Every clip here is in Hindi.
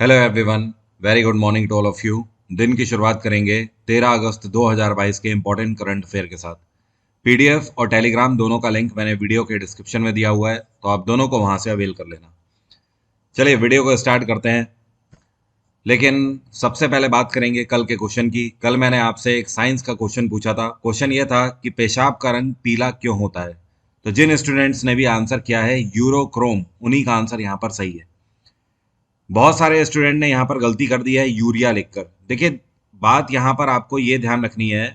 Hello everyone, very good morning to all of you. दिन की शुरुआत करेंगे 13 अगस्त 2022 के इंपॉर्टेंट करंट अफेयर के साथ। पीडीएफ और टेलीग्राम दोनों का लिंक मैंने वीडियो के डिस्क्रिप्शन में दिया हुआ है, तो आप दोनों को वहां से अवेल कर लेना। चलिए वीडियो को स्टार्ट करते हैं। लेकिन सबसे पहले बात करेंगे कल के क्वेश्चन की। कल मैंने आपसे एक साइंस का क्वेश्चन पूछा था। क्वेश्चन ये था कि पेशाब का रंग पीला क्यों होता है। तो जिन स्टूडेंट्स ने भी आंसर किया है यूरोक्रोम, उन्हीं का आंसर यहाँ पर सही है। बहुत सारे स्टूडेंट ने यहाँ पर गलती कर दी है यूरिया लिखकर। देखिए, बात यहाँ पर आपको ये ध्यान रखनी है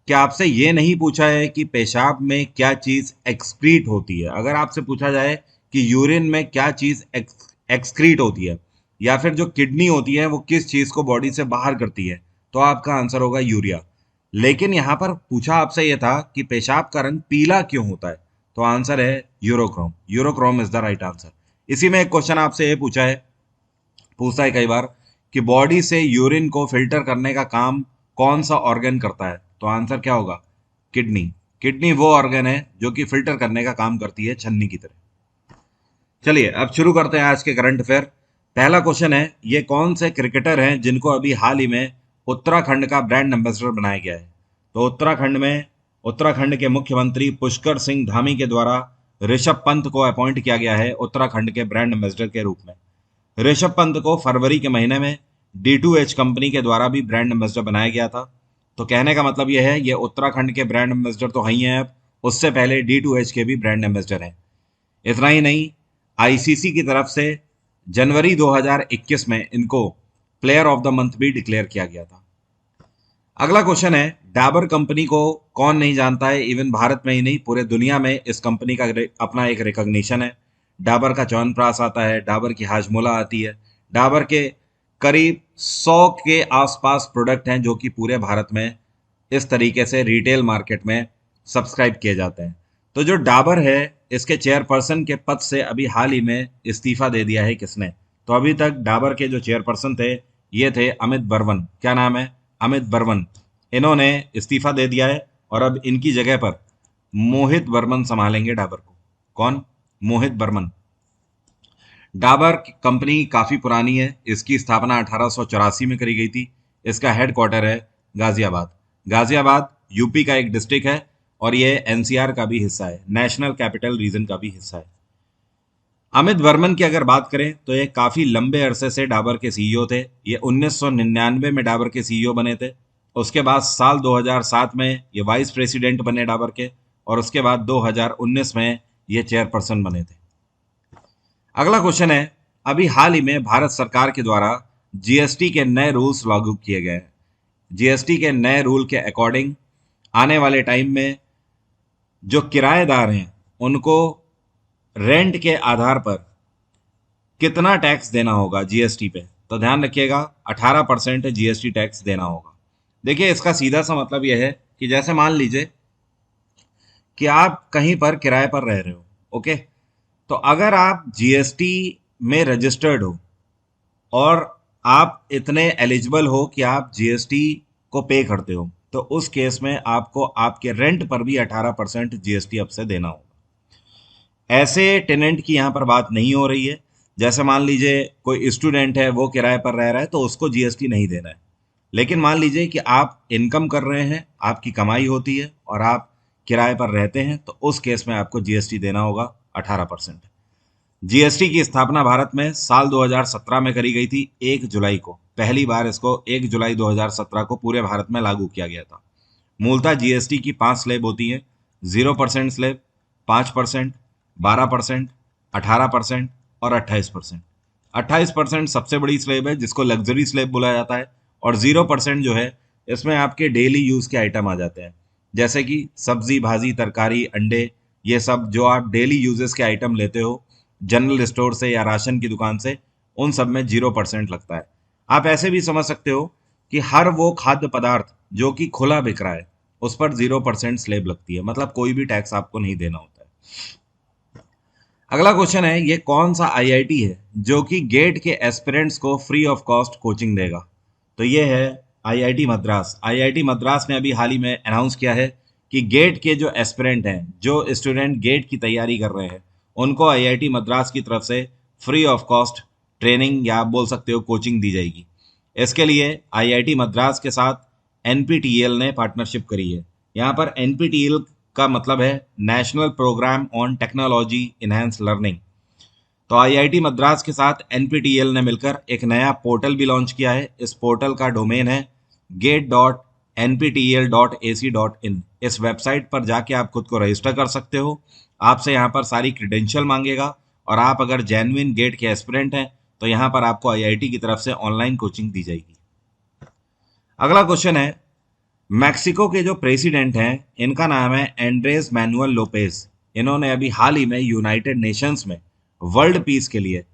कि आपसे ये नहीं पूछा है कि पेशाब में क्या चीज एक्सक्रीट होती है। अगर आपसे पूछा जाए कि यूरिन में क्या चीज एक्सक्रीट होती है, या फिर जो किडनी होती है वो किस चीज को बॉडी से बाहर करती है, तो आपका आंसर होगा यूरिया। लेकिन यहाँ पर पूछा आपसे ये था कि पेशाब का रंग पीला क्यों होता है, तो आंसर है urochrome. Urochrome is the right answer. इसी में एक क्वेश्चन आपसे ये पूछता है कई बार कि बॉडी से यूरिन को फिल्टर करने का काम कौन सा ऑर्गन करता है, तो आंसर क्या होगा? किडनी। किडनी वो ऑर्गन है जो कि फिल्टर करने का काम करती है छन्नी की तरह। चलिए अब शुरू करते हैं आज के करंट अफेयर। पहला क्वेश्चन है, ये कौन से क्रिकेटर हैं जिनको अभी हाल ही में उत्तराखंड का ब्रांड एम्बेसडर बनाया गया है? तो उत्तराखंड के मुख्यमंत्री पुष्कर सिंह धामी के द्वारा ऋषभ पंत को अपॉइंट किया गया है उत्तराखंड के ब्रांड एम्बेसडर के रूप में। ऋषभ पंत को फरवरी के महीने में D2H कंपनी के द्वारा भी ब्रांड एम्बेसडर बनाया गया था। तो कहने का मतलब यह है, ये उत्तराखंड के ब्रांड एम्बेसडर तो ही हैं अब, उससे पहले D2H के भी ब्रांड एम्बेसडर हैं। इतना ही नहीं, आईसीसी की तरफ से जनवरी 2021 में इनको प्लेयर ऑफ द मंथ भी डिक्लेयर किया गया था। अगला क्वेश्चन है, डाबर कंपनी को कौन नहीं जानता है? इवन भारत में ही नहीं, पूरे दुनिया में इस कंपनी का अपना एक रिकॉग्निशन है। डाबर का च्यवनप्राश आता है, डाबर की हाजमोला आती है। डाबर के करीब 100 के आसपास प्रोडक्ट हैं जो कि पूरे भारत में इस तरीके से रिटेल मार्केट में सब्सक्राइब किए जाते हैं। तो जो डाबर है, इसके चेयरपर्सन के पद से अभी हाल ही में इस्तीफा दे दिया है किसने? तो अभी तक डाबर के जो चेयरपर्सन थे, ये थे अमित बर्मन। क्या नाम है? अमित बर्मन। इन्होंने इस्तीफा दे दिया है और अब इनकी जगह पर मोहित बर्मन संभालेंगे डाबर को। कौन? मोहित बर्मन। डाबर कंपनी काफी पुरानी है। इसकी स्थापना 1884 में करी गई थी। इसका हेडक्वार्टर है गाजियाबाद। गाजियाबाद यूपी का एक डिस्ट्रिक्ट है और ये एनसीआर का भी हिस्सा है, नेशनल कैपिटल रीजन का भी हिस्सा है। अमित बर्मन की अगर बात करें तो ये काफी लंबे अरसे से डाबर के सीईओ थे। ये 1999 में डाबर के सीईओ बने थे। उसके बाद साल 2007 में ये वाइस प्रेसिडेंट बने डाबर के, और उसके बाद 2019 में ये चेयरपर्सन बने थे। अगला क्वेश्चन है, अभी हाल ही में भारत सरकार के द्वारा जीएसटी के नए रूल्स लागू किए गए हैं। जीएसटी के नए रूल के अकॉर्डिंग आने वाले टाइम में जो किराएदार हैं उनको रेंट के आधार पर कितना टैक्स देना होगा जीएसटी पे? तो ध्यान रखिएगा, 18% जीएसटी टैक्स देना होगा। देखिए, इसका सीधा सा मतलब यह है कि जैसे मान लीजिए कि आप कहीं पर किराए पर रह रहे हो, ओके? तो अगर आप जीएसटी में रजिस्टर्ड हो और आप इतने एलिजिबल हो कि आप जीएसटी को पे करते हो, तो उस केस में आपको आपके रेंट पर भी 18% जीएसटी अब से देना होगा। ऐसे टेनेंट की यहाँ पर बात नहीं हो रही है। जैसे मान लीजिए कोई स्टूडेंट है, वो किराए पर रह रहा है, तो उसको जीएसटी नहीं देना है। लेकिन मान लीजिए कि आप इनकम कर रहे हैं, आपकी कमाई होती है और आप किराए पर रहते हैं, तो उस केस में आपको जीएसटी देना होगा 18%। जीएसटी की स्थापना भारत में साल 2017 में करी गई थी, 1 जुलाई को। पहली बार इसको 1 जुलाई 2017 को पूरे भारत में लागू किया गया था। मूलतः जीएसटी की 5 स्लैब होती हैं: 0% स्लैब, 5%, 12%, 18% और 28%। 28% सबसे बड़ी स्लैब है जिसको लग्जरी स्लैब बोला जाता है, और 0% जो है, इसमें आपके डेली यूज के आइटम आ जाते हैं, जैसे कि सब्जी, भाजी, तरकारी, अंडे। ये सब जो आप डेली यूजेस के आइटम लेते हो जनरल स्टोर से या राशन की दुकान से, उन सब में 0% लगता है। आप ऐसे भी समझ सकते हो कि हर वो खाद्य पदार्थ जो कि खुला बिक रहा है, उस पर 0% स्लैब लगती है, मतलब कोई भी टैक्स आपको नहीं देना होता है। अगला क्वेश्चन है, ये कौन सा आईआईटी है जो कि गेट के एस्पिरेंट्स को फ्री ऑफ कॉस्ट कोचिंग देगा? तो ये है आईआईटी मद्रास। आईआईटी मद्रास ने अभी हाल ही में अनाउंस किया है कि गेट के जो एस्पिरेंट हैं, जो स्टूडेंट गेट की तैयारी कर रहे हैं, उनको आईआईटी मद्रास की तरफ से फ्री ऑफ कॉस्ट ट्रेनिंग या आप बोल सकते हो कोचिंग दी जाएगी। इसके लिए आईआईटी मद्रास के साथ एनपीटीईएल ने पार्टनरशिप करी है। यहाँ पर एनपीटीईएल का मतलब है national programme on technology enhance learning. तो आईआईटी मद्रास के साथ एनपीटीईएल ने मिलकर एक नया पोर्टल भी लॉन्च किया है। इस पोर्टल का डोमेन है gate.nptel.ac.in। इस वेबसाइट पर जाके आप खुद को रजिस्टर कर सकते हो। आपसे यहाँ पर सारी क्रेडेंशियल मांगेगा और आप अगर जेन्युइन गेट के एस्पिरेंट हैं तो यहाँ पर आपको आईआईटी की तरफ से ऑनलाइन कोचिंग दी जाएगी। अगला क्वेश्चन है, मैक्सिको के जो प्रेसिडेंट हैं इनका नाम है एंड्रेस मैनुअल लोपेज। इन्होंने अभी हाल ही में यूनाइटेड नेशंस में वर्ल्ड पीस के लिए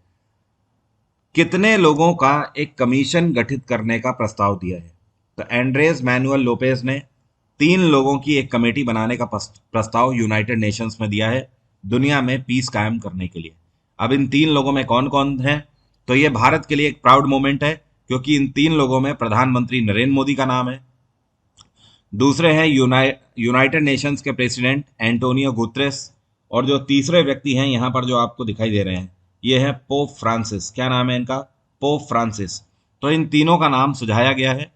कितने लोगों का एक कमीशन गठित करने का प्रस्ताव दिया है? तो एंड्रेस मैनुअल लोपेज ने 3 लोगों की एक कमेटी बनाने का प्रस्ताव यूनाइटेड नेशंस में दिया है दुनिया में पीस कायम करने के लिए। अब इन 3 लोगों में कौन कौन है? तो ये भारत के लिए एक प्राउड मोमेंट है क्योंकि इन 3 लोगों में प्रधानमंत्री नरेंद्र मोदी का नाम है। दूसरे हैं यूनाइटेड नेशंस के प्रेसिडेंट एंटोनियो गुतरेस, और जो तीसरे व्यक्ति हैं यहाँ पर जो आपको दिखाई दे रहे हैं ये है पोप फ्रांसिस। क्या नाम है इनका? Pope Francis. तो इन तीनों का नाम सुझाया गया है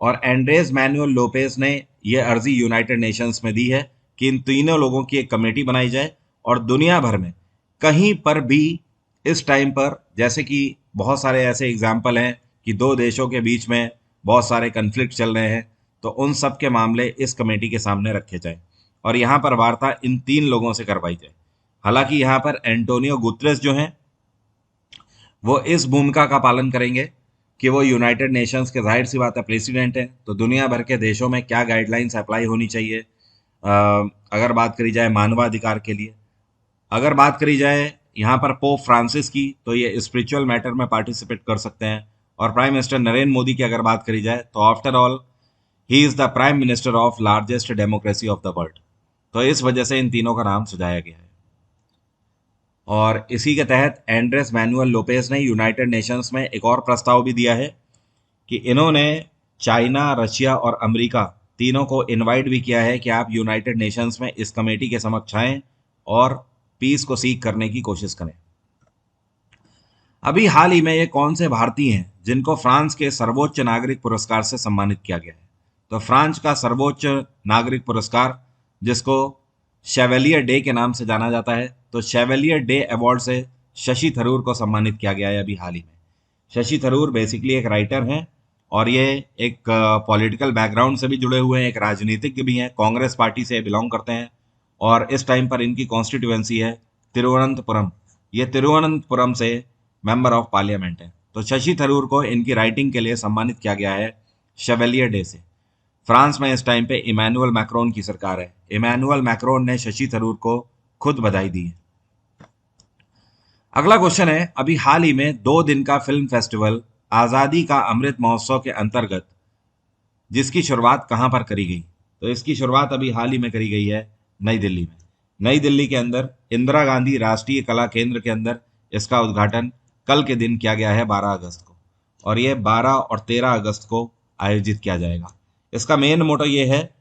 और एंड्रेस मैनुअल लोपेज ने यह अर्जी यूनाइटेड नेशंस में दी है कि इन तीनों लोगों की एक कमेटी बनाई जाए और दुनिया भर में कहीं पर भी इस टाइम पर, जैसे कि बहुत सारे ऐसे एग्जाम्पल हैं कि 2 देशों के बीच में बहुत सारे कन्फ्लिक्ट चल रहे हैं, तो उन सब के मामले इस कमेटी के सामने रखे जाएं और यहाँ पर वार्ता इन 3 लोगों से करवाई जाए। हालांकि यहाँ पर एंटोनियो गुतरेस जो हैं वो इस भूमिका का पालन करेंगे कि वो यूनाइटेड नेशंस के, जाहिर सी बात है प्रेसिडेंट हैं, तो दुनिया भर के देशों में क्या गाइडलाइंस अप्लाई होनी चाहिए। अगर बात करी जाए मानवाधिकार के लिए, अगर बात करी जाए यहाँ पर पोप फ्रांसिस की, तो ये स्पिरिचुअल मैटर में पार्टिसिपेट कर सकते हैं। और प्राइम मिनिस्टर नरेंद्र मोदी की अगर बात करी जाए तो after all he is the prime minister of largest democracy of the world. तो इस वजह से इन तीनों का नाम सुझाया गया है। और इसी के तहत एंड्रेस मैनुअल लोपेज ने यूनाइटेड नेशंस में एक और प्रस्ताव भी दिया है कि इन्होंने चाइना, रशिया और अमेरिका तीनों को इनवाइट भी किया है कि आप यूनाइटेड नेशंस में इस कमेटी के समक्ष आएं और पीस को सीख करने की कोशिश करें। अभी हाल ही में ये कौन से भारतीय हैं जिनको फ्रांस के सर्वोच्च नागरिक पुरस्कार से सम्मानित किया गया है? तो फ्रांस का सर्वोच्च नागरिक पुरस्कार, जिसको शेवेलियर डे के नाम से जाना जाता है, तो शेवेलियर डे अवार्ड से शशि थरूर को सम्मानित किया गया है अभी हाल ही में। शशि थरूर बेसिकली एक राइटर हैं और ये एक पॉलिटिकल बैकग्राउंड से भी जुड़े हुए हैं, एक राजनीतिज्ञ भी हैं, कांग्रेस पार्टी से बिलोंग करते हैं और इस टाइम पर इनकी कॉन्स्टिट्यूएंसी है तिरुवनंतपुरम। ये तिरुवनंतपुरम से मेंबर ऑफ पार्लियामेंट है। तो शशि थरूर को इनकी राइटिंग के लिए सम्मानित किया गया है शेवेलियर डे से। फ्रांस में इस टाइम पे इमैनुअल मैक्रोन की सरकार है। इमैनुअल मैक्रोन ने शशि थरूर को खुद बधाई दी है। अगला क्वेश्चन है, अभी हाल ही में 2 दिन का फिल्म फेस्टिवल आज़ादी का अमृत महोत्सव के अंतर्गत जिसकी शुरुआत कहाँ पर करी गई? तो इसकी शुरुआत अभी हाल ही में करी गई है नई दिल्ली में। नई दिल्ली के अंदर इंदिरा गांधी राष्ट्रीय कला केंद्र के अंदर इसका उद्घाटन कल के दिन किया गया है 12 अगस्त को, और ये 12 और 13 अगस्त को आयोजित किया जाएगा। इसका मेन मोटो ये है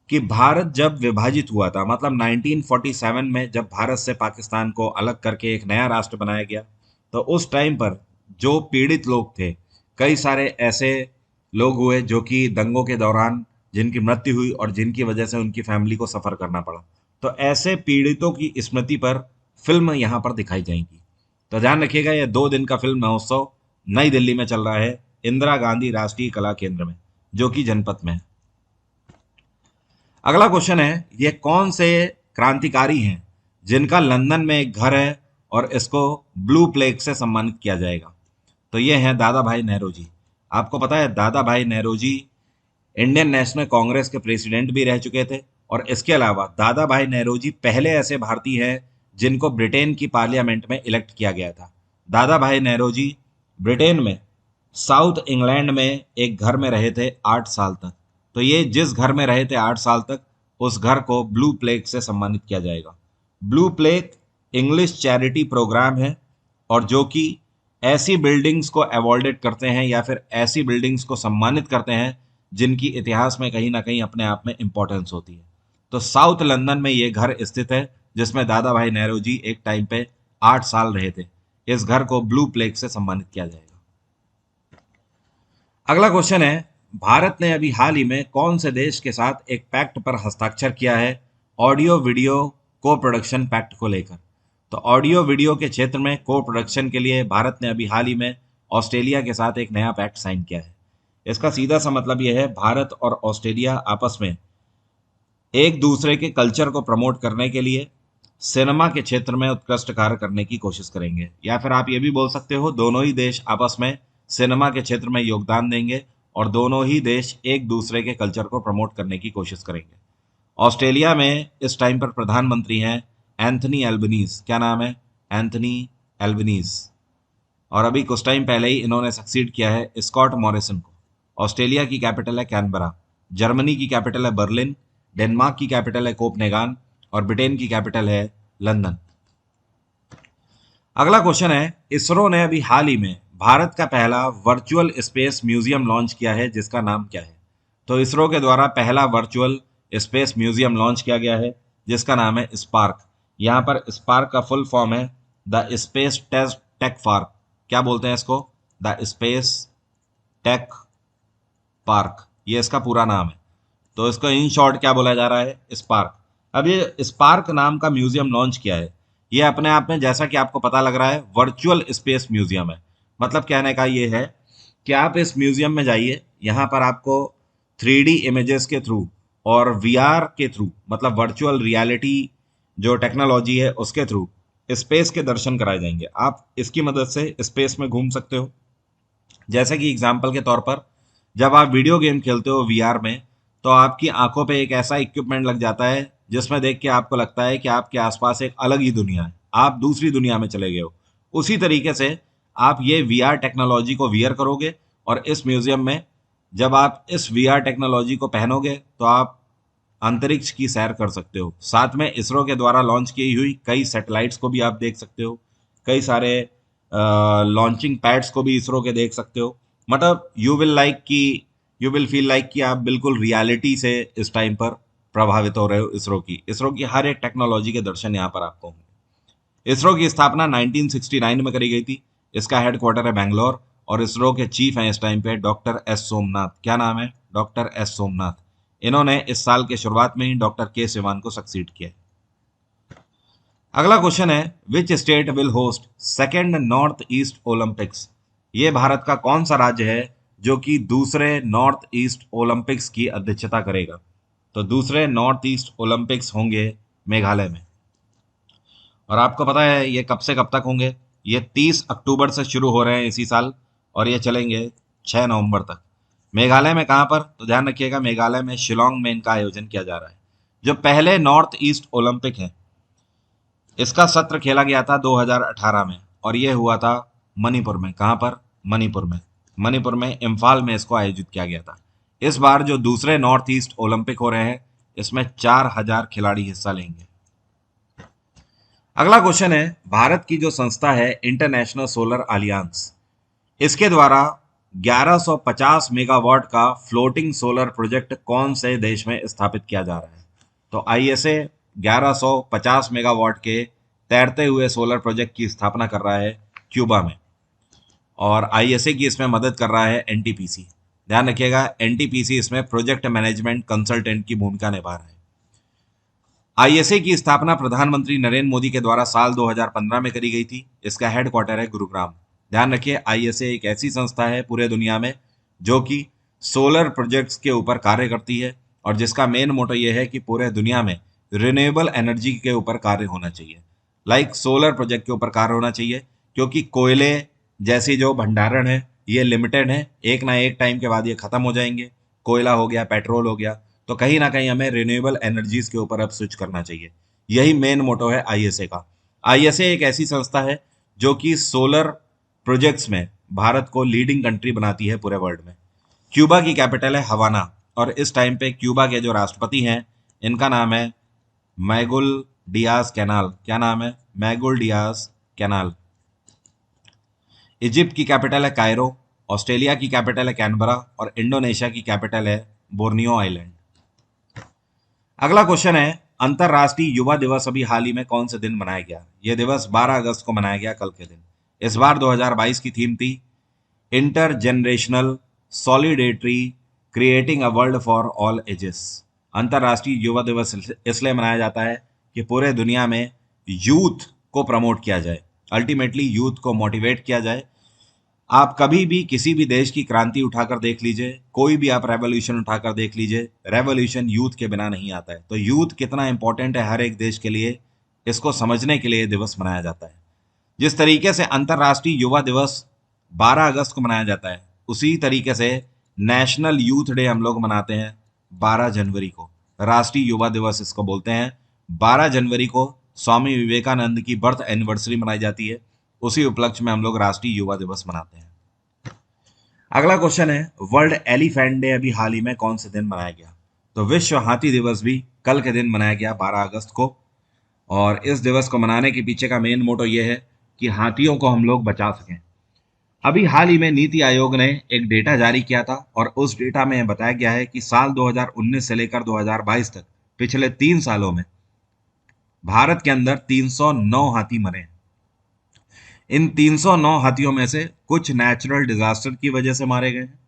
कि भारत जब विभाजित हुआ था, मतलब 1947 में जब भारत से पाकिस्तान को अलग करके एक नया राष्ट्र बनाया गया, तो उस टाइम पर जो पीड़ित लोग थे, कई सारे ऐसे लोग हुए जो कि दंगों के दौरान जिनकी मृत्यु हुई और जिनकी वजह से उनकी फैमिली को सफ़र करना पड़ा, तो ऐसे पीड़ितों की स्मृति पर फिल्म यहाँ पर दिखाई जाएगी। तो ध्यान रखिएगा, ये 2 दिन का फिल्म महोत्सव नई दिल्ली में चल रहा है इंदिरा गांधी राष्ट्रीय कला केंद्र में, जो कि जनपथ में है। अगला क्वेश्चन है, ये कौन से क्रांतिकारी हैं जिनका लंदन में एक घर है और इसको ब्लू प्लेग से सम्मानित किया जाएगा? तो ये हैं दादा भाई नेहरू जी। आपको पता है दादा भाई नेहरू जी इंडियन नेशनल कांग्रेस के प्रेसिडेंट भी रह चुके थे, और इसके अलावा दादा भाई नेहरू जी पहले ऐसे भारतीय हैं जिनको ब्रिटेन की पार्लियामेंट में इलेक्ट किया गया था। दादा भाई नेहरू जी ब्रिटेन में साउथ इंग्लैंड में एक घर में रहे थे 8 साल तक। तो ये जिस घर में रहे थे 8 साल तक, उस घर को ब्लू प्लेग से सम्मानित किया जाएगा। Blue plaque English charity programme है और जो कि ऐसी बिल्डिंग्स को अवॉर्डेड करते हैं या फिर ऐसी बिल्डिंग्स को सम्मानित करते हैं जिनकी इतिहास में कहीं ना कहीं अपने आप में इम्पोर्टेंस होती है। तो साउथ लंदन में ये घर स्थित है जिसमें दादा भाई नेहरू जी एक टाइम पे 8 साल रहे थे। इस घर को ब्लू प्लेग से सम्मानित किया जाएगा। अगला क्वेश्चन है, भारत ने अभी हाल ही में कौन से देश के साथ एक पैक्ट पर हस्ताक्षर किया है ऑडियो वीडियो को प्रोडक्शन पैक्ट को लेकर? तो ऑडियो वीडियो के क्षेत्र में को प्रोडक्शन के लिए भारत ने अभी हाल ही में ऑस्ट्रेलिया के साथ एक नया पैक्ट साइन किया है। इसका सीधा सा मतलब यह है, भारत और ऑस्ट्रेलिया आपस में एक दूसरे के कल्चर को प्रमोट करने के लिए सिनेमा के क्षेत्र में उत्कृष्ट कार्य करने की कोशिश करेंगे, या फिर आप ये भी बोल सकते हो दोनों ही देश आपस में सिनेमा के क्षेत्र में योगदान देंगे और दोनों ही देश एक दूसरे के कल्चर को प्रमोट करने की कोशिश करेंगे। ऑस्ट्रेलिया में इस टाइम पर प्रधानमंत्री हैं एंथनी एल्बनीज। क्या नाम है? Anthony Albanese. और अभी कुछ टाइम पहले ही इन्होंने सक्सीड किया है स्कॉट मॉरिसन को। ऑस्ट्रेलिया की कैपिटल है कैनबरा, जर्मनी की कैपिटल है बर्लिन, डेनमार्क की कैपिटल है कोपनेगान और ब्रिटेन की कैपिटल है लंदन। अगला क्वेश्चन है, इसरो ने अभी हाल ही में भारत का पहला वर्चुअल स्पेस म्यूजियम लॉन्च किया है, जिसका नाम क्या है? तो इसरो के द्वारा पहला वर्चुअल स्पेस म्यूजियम लॉन्च किया गया है जिसका नाम है स्पार्क। यहाँ पर स्पार्क का फुल फॉर्म है द स्पेस टेक पार्क। क्या बोलते हैं इसको? द स्पेस टेक पार्क, ये इसका पूरा नाम है। तो इसको इन शॉर्ट क्या बोला जा रहा है? स्पार्क। अब ये स्पार्क नाम का म्यूजियम लॉन्च किया है, ये अपने आप में जैसा कि आपको पता लग रहा है वर्चुअल स्पेस म्यूजियम है। मतलब कहने का ये है कि आप इस म्यूजियम में जाइए, यहाँ पर आपको 3D इमेजेस के थ्रू और VR के थ्रू, मतलब वर्चुअल रियलिटी जो टेक्नोलॉजी है उसके थ्रू स्पेस के दर्शन कराए जाएंगे। आप इसकी मदद से स्पेस में घूम सकते हो। जैसे कि एग्जाम्पल के तौर पर जब आप वीडियो गेम खेलते हो VR में, तो आपकी आंखों पे एक ऐसा इक्विपमेंट लग जाता है जिसमें देख के आपको लगता है कि आपके आसपास एक अलग ही दुनिया है, आप दूसरी दुनिया में चले गए हो। उसी तरीके से आप ये VR टेक्नोलॉजी को वियर करोगे और इस म्यूजियम में जब आप इस VR टेक्नोलॉजी को पहनोगे तो आप अंतरिक्ष की सैर कर सकते हो। साथ में इसरो के द्वारा लॉन्च की हुई कई सैटेलाइट्स को भी आप देख सकते हो, कई सारे लॉन्चिंग पैड्स को भी इसरो के देख सकते हो। मतलब यू विल फील लाइक कि आप बिल्कुल रियलिटी से इस टाइम पर प्रभावित हो रहे हो। इसरो की हर एक टेक्नोलॉजी के दर्शन यहाँ पर आपको होंगे। इसरो की स्थापना 1969 में करी गई थी। इसका हेडक्वार्टर है बेंगलोर और इसरो के चीफ हैं इस टाइम पे डॉक्टर एस सोमनाथ। क्या नाम है? Doctor S Somnath. इन्होंने इस साल के शुरुआत में ही डॉक्टर के सिवान को सक्सीड किया। अगला क्वेश्चन है, which state will host second north east Olympics? ये भारत का कौन सा राज्य है जो कि दूसरे नॉर्थ ईस्ट ओलंपिक्स की अध्यक्षता करेगा? तो दूसरे नॉर्थ ईस्ट ओलंपिक्स होंगे मेघालय में। और आपको पता है ये कब से कब तक होंगे? ये 30 अक्टूबर से शुरू हो रहे हैं इसी साल और ये चलेंगे 6 नवंबर तक। मेघालय में कहाँ पर? तो ध्यान रखिएगा, मेघालय में शिलोंग में इनका आयोजन किया जा रहा है। जो पहले नॉर्थ ईस्ट ओलंपिक है इसका सत्र खेला गया था 2018 में और ये हुआ था मणिपुर में। कहाँ पर? मणिपुर में इम्फाल में इसको आयोजित किया गया था। इस बार जो दूसरे नॉर्थ ईस्ट ओलंपिक हो रहे हैं इसमें 4000 खिलाड़ी हिस्सा लेंगे। अगला क्वेश्चन है, भारत की जो संस्था है इंटरनेशनल सोलर अलियांस, इसके द्वारा 1150 मेगावाट का फ्लोटिंग सोलर प्रोजेक्ट कौन से देश में स्थापित किया जा रहा है? तो ISA 1150 मेगावाट के तैरते हुए सोलर प्रोजेक्ट की स्थापना कर रहा है क्यूबा में और ISA की इसमें मदद कर रहा है NTPC। ध्यान रखिएगा, NTPC इसमें प्रोजेक्ट मैनेजमेंट कंसल्टेंट की भूमिका निभा रहा है। ISA की स्थापना प्रधानमंत्री नरेंद्र मोदी के द्वारा साल 2015 में करी गई थी। इसका हेडक्वार्टर है गुरुग्राम। ध्यान रखिए, ISA एक ऐसी संस्था है पूरे दुनिया में जो कि सोलर प्रोजेक्ट्स के ऊपर कार्य करती है और जिसका मेन मोटो ये है कि पूरे दुनिया में रिन्यूएबल एनर्जी के ऊपर कार्य होना चाहिए। लाइक सोलर प्रोजेक्ट के ऊपर कार्य होना चाहिए, क्योंकि कोयले जैसी जो भंडारण है ये लिमिटेड है, एक ना एक टाइम के बाद ये खत्म हो जाएंगे। कोयला हो गया, पेट्रोल हो गया, तो कहीं ना कहीं हमें रिन्यूएबल एनर्जीज के ऊपर अब स्विच करना चाहिए। यही मेन मोटो है ISA का। ISA एक ऐसी संस्था है जो कि सोलर प्रोजेक्ट्स में भारत को लीडिंग कंट्री बनाती है पूरे वर्ल्ड में। क्यूबा की कैपिटल है हवाना और इस टाइम पे क्यूबा के जो राष्ट्रपति हैं इनका नाम है मैगुल डियाज कैनाल। क्या नाम है? मैगुल डियाज कैनाल। इजिप्ट की कैपिटल है कायरो, ऑस्ट्रेलिया की कैपिटल है कैनबरा और इंडोनेशिया की कैपिटल है बोर्नियो आइलैंड। अगला क्वेश्चन है, अंतरराष्ट्रीय युवा दिवस अभी हाल ही में कौन से दिन मनाया गया? यह दिवस 12 अगस्त को मनाया गया, कल के दिन। इस बार 2022 की थीम थी inter generational सॉलिडेटरी creating a world for all ages. अंतर्राष्ट्रीय युवा दिवस इसलिए मनाया जाता है कि पूरे दुनिया में यूथ को प्रमोट किया जाए, अल्टीमेटली यूथ को मोटिवेट किया जाए। आप कभी भी किसी भी देश की क्रांति उठाकर देख लीजिए, कोई भी आप रेवोल्यूशन उठाकर देख लीजिए, रेवोल्यूशन यूथ के बिना नहीं आता है। तो यूथ कितना इंपॉर्टेंट है हर एक देश के लिए, इसको समझने के लिए दिवस मनाया जाता है। जिस तरीके से अंतर्राष्ट्रीय युवा दिवस 12 अगस्त को मनाया जाता है, उसी तरीके से नेशनल यूथ डे हम लोग मनाते हैं 12 जनवरी को। राष्ट्रीय युवा दिवस इसको बोलते हैं। 12 जनवरी को स्वामी विवेकानंद की बर्थ एनिवर्सरी मनाई जाती है, उसी उपलक्ष्य में हम लोग राष्ट्रीय युवा दिवस मनाते हैं। अगला क्वेश्चन है, वर्ल्ड एलिफेंट डे अभी हाल ही में कौन से दिन मनाया गया? तो विश्व हाथी दिवस भी कल के दिन मनाया गया 12 अगस्त को। और इस दिवस को मनाने के पीछे का मेन मोटो ये है कि हाथियों को हम लोग बचा सकें। अभी हाल ही में नीति आयोग ने एक डेटा जारी किया था और उस डेटा में बताया गया है कि साल 2019 से लेकर 2022 तक पिछले 3 सालों में भारत के अंदर 309 हाथी मरे हैं। इन 309 हाथियों में से कुछ नेचुरल डिजास्टर की वजह से मारे गए हैं,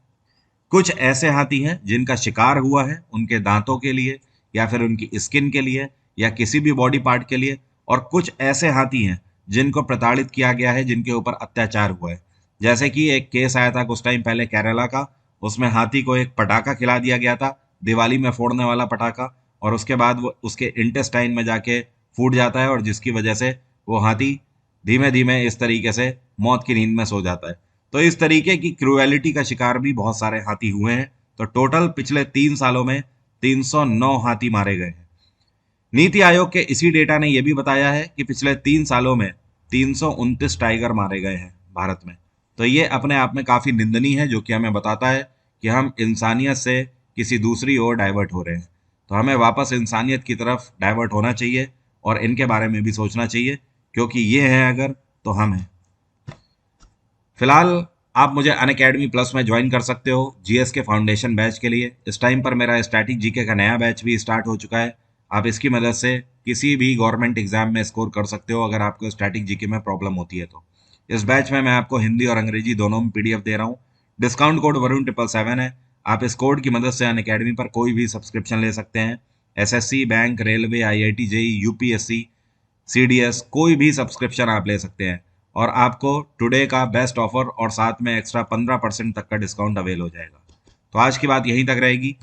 कुछ ऐसे हाथी हैं जिनका शिकार हुआ है उनके दांतों के लिए या फिर उनकी स्किन के लिए या किसी भी बॉडी पार्ट के लिए, और कुछ ऐसे हाथी हैं जिनको प्रताड़ित किया गया है, जिनके ऊपर अत्याचार हुआ है। जैसे कि एक केस आया था कुछ टाइम पहले केरला का, उसमें हाथी को एक पटाखा खिला दिया गया था, दिवाली में फोड़ने वाला पटाखा, और उसके बाद वो उसके इंटेस्टाइन में जाके फूट जाता है और जिसकी वजह से वो हाथी धीमे धीमे इस तरीके से मौत की नींद में सो जाता है। तो इस तरीके की क्रूएलिटी का शिकार भी बहुत सारे हाथी हुए हैं। तो टोटल पिछले 3 सालों में 309 हाथी मारे गए हैं। नीति आयोग के इसी डेटा ने यह भी बताया है कि पिछले 3 सालों में 329 टाइगर मारे गए हैं भारत में। तो ये अपने आप में काफी निंदनीय है, जो कि हमें बताता है कि हम इंसानियत से किसी दूसरी ओर डाइवर्ट हो रहे हैं। तो हमें वापस इंसानियत की तरफ डाइवर्ट होना चाहिए और इनके बारे में भी सोचना चाहिए, क्योंकि ये हैं अगर तो हम हैं। फिलहाल आप मुझे अनअकैडमी प्लस में ज्वाइन कर सकते हो जीएस के फाउंडेशन बैच के लिए। इस टाइम पर मेरा स्टैटिक जीके का नया बैच भी स्टार्ट हो चुका है। आप इसकी मदद से किसी भी गवर्नमेंट एग्जाम में स्कोर कर सकते हो अगर आपको स्टैटिक जीके में प्रॉब्लम होती है तो। इस बैच में मैं आपको हिंदी और अंग्रेजी दोनों में पीडीएफ दे रहा हूँ। डिस्काउंट कोड वरुण 777 है। आप इस कोड की मदद से अनअकैडमी पर कोई भी सब्सक्रिप्शन ले सकते हैं। SSC, bank, railway, IIT, JE, UPSC, CDS, कोई भी सब्सक्रिप्शन आप ले सकते हैं और आपको टुडे का बेस्ट ऑफर और साथ में एक्स्ट्रा 15% तक का डिस्काउंट अवेल हो जाएगा। तो आज की बात यहीं तक रहेगी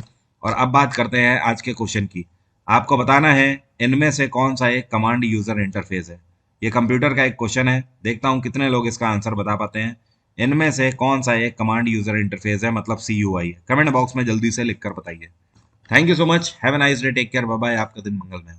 और अब बात करते हैं आज के क्वेश्चन की। आपको बताना है इनमें से कौन सा एक कमांड यूजर इंटरफेस है। ये कंप्यूटर का एक क्वेश्चन है, देखता हूँ कितने लोग इसका आंसर बता पाते हैं। इनमें से कौन सा एक कमांड यूजर इंटरफेस है, मतलब CUI है? कमेंट बॉक्स में जल्दी से लिखकर बताइए। Thank you so much, have a nice day, take care, bye bye, आपका दिन मंगलमय।